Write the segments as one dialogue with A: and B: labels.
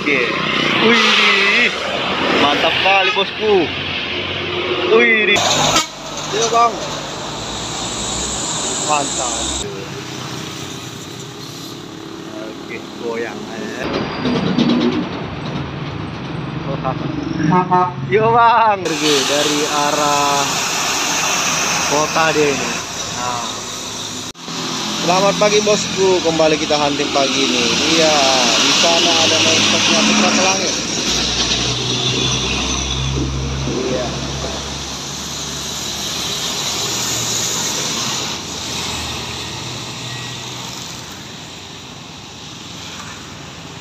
A: Oke. Wih, mantap kali bosku. Wih, iya bang, mantap. Oke, goyang aja. Yo bang, dari arah kota dia ini. Nah. Selamat pagi bosku, kembali kita hunting pagi ini. Iya, di sana ada monsternya Putra Pelangi. Iya.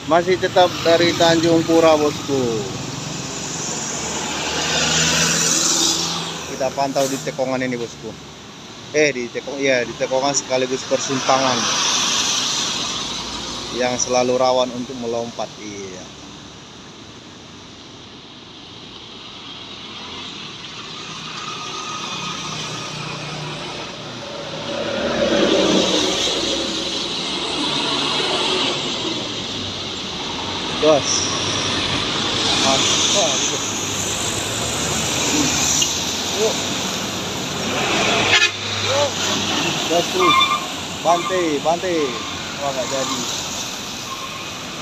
A: Masih tetap dari Tanjung Pura bosku. Kita pantau di cekongan ini bosku. Di cekongan sekaligus persimpangan yang selalu rawan untuk melompat. Iya. Gas. Mantap. Yuk. Gas terus. Bantai. Wah, nggak jadi.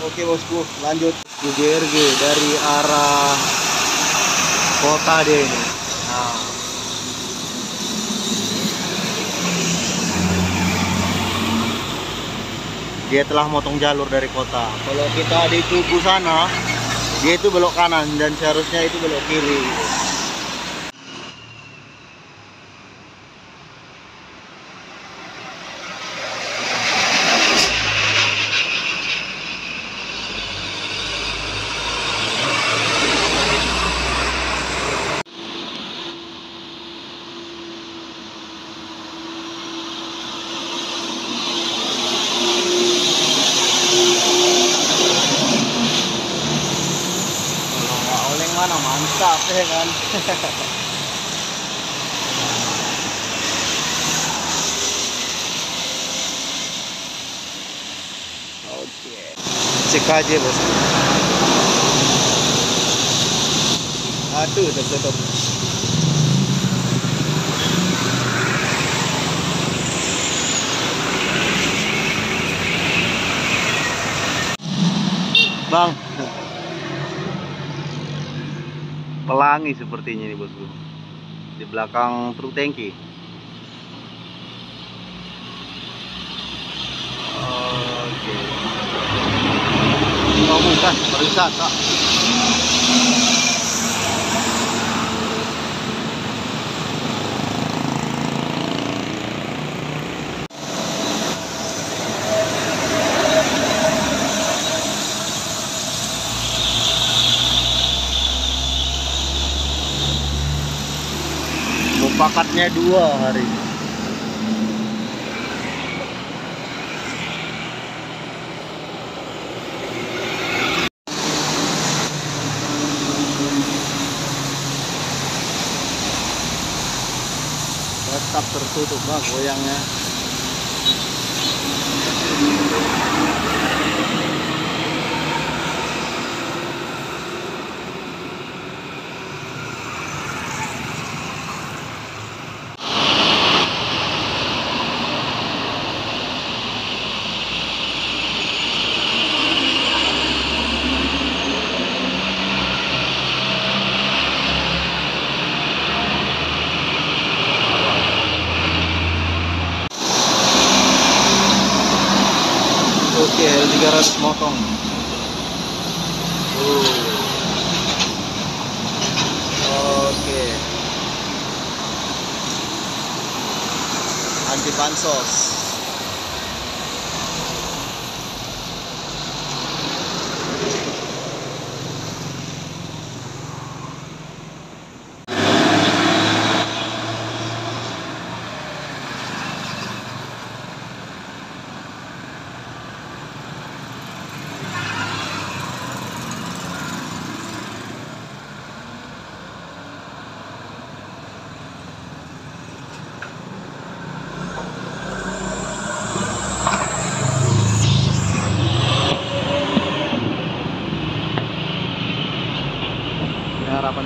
A: Oke bosku, lanjut ke GRG dari arah kota deh ini. Nah. Dia telah motong jalur dari kota. Kalau kita di Tugu sana, dia itu belok kanan dan seharusnya itu belok kiri. Mana mantap ya kan. Oke, cek aja bos. Aduh, tutup. Bang, pelangi sepertinya ini bosku, di belakang truk tangki. Oke. Oh bukan, pariwisata. Mupakatnya 2 hari. Tetap tertutup bang goyangnya. Oke, L300 motong. Oke. Anti bansos.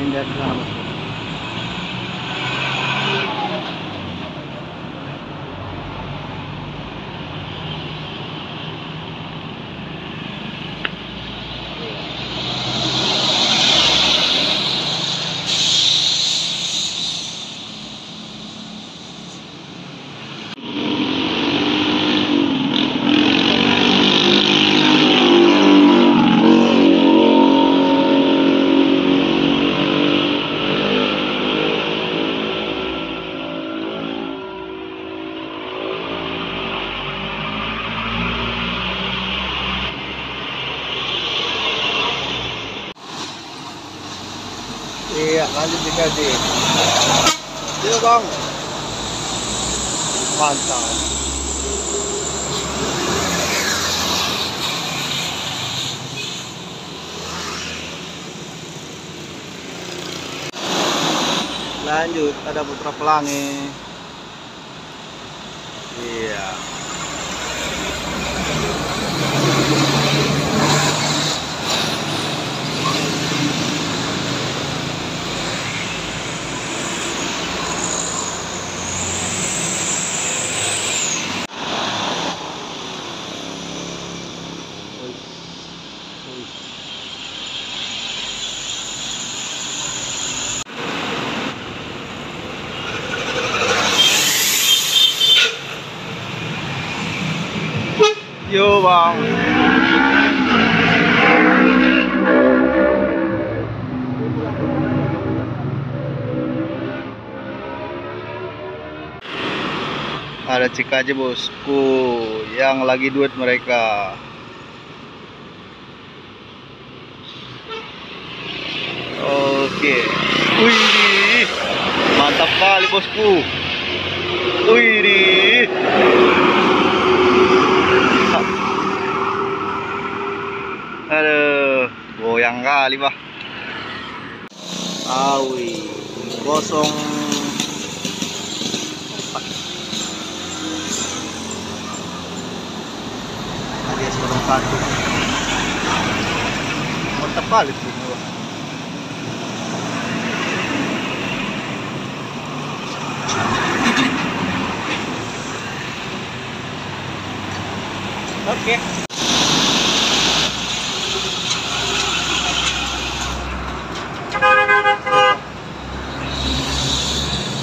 A: Ini dari sana bosku. Iya, lanjut dikaji. Iya bang, mantap. Lanjut, ada putra pelangi. Iya. Yo bang, ada Cikaji bosku yang lagi duet mereka. Oke, wih, mantap kali bosku. Wih, aduh, goyang kali bah. Awi, kosong. Ada seorang satu. Mantap kali sih. Oke.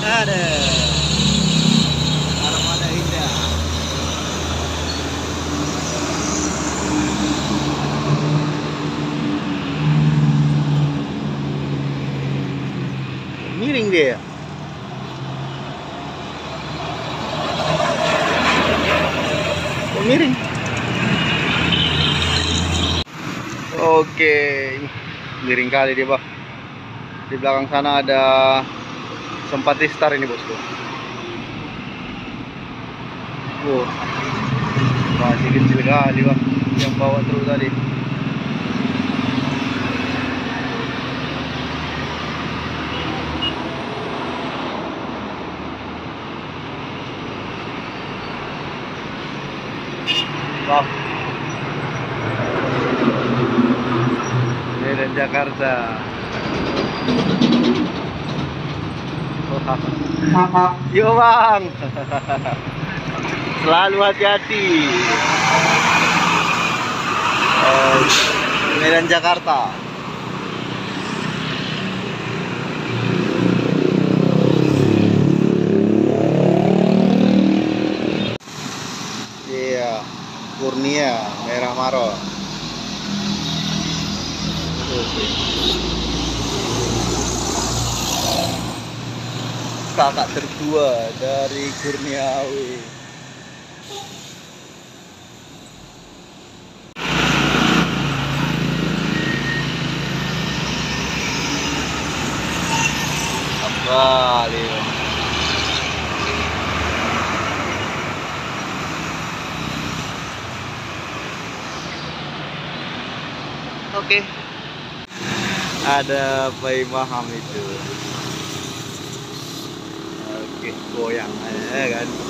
A: Ada armada indah. Miring dia. Oh, miring. Oke, miring kali dia, Bah. Di belakang sana ada sempat star ini, bosku. Oh, masih kecil kali, Bah, yang bawa terus tadi. Wow. Medan Jakarta. Yo bang, selalu hati-hati. Medan Jakarta. Iya, Kurnia merah maron. Kakak tertua dari Kurniawi. Kembali. Oke. Ada Pai Maham itu. Oke, goyang aja kan.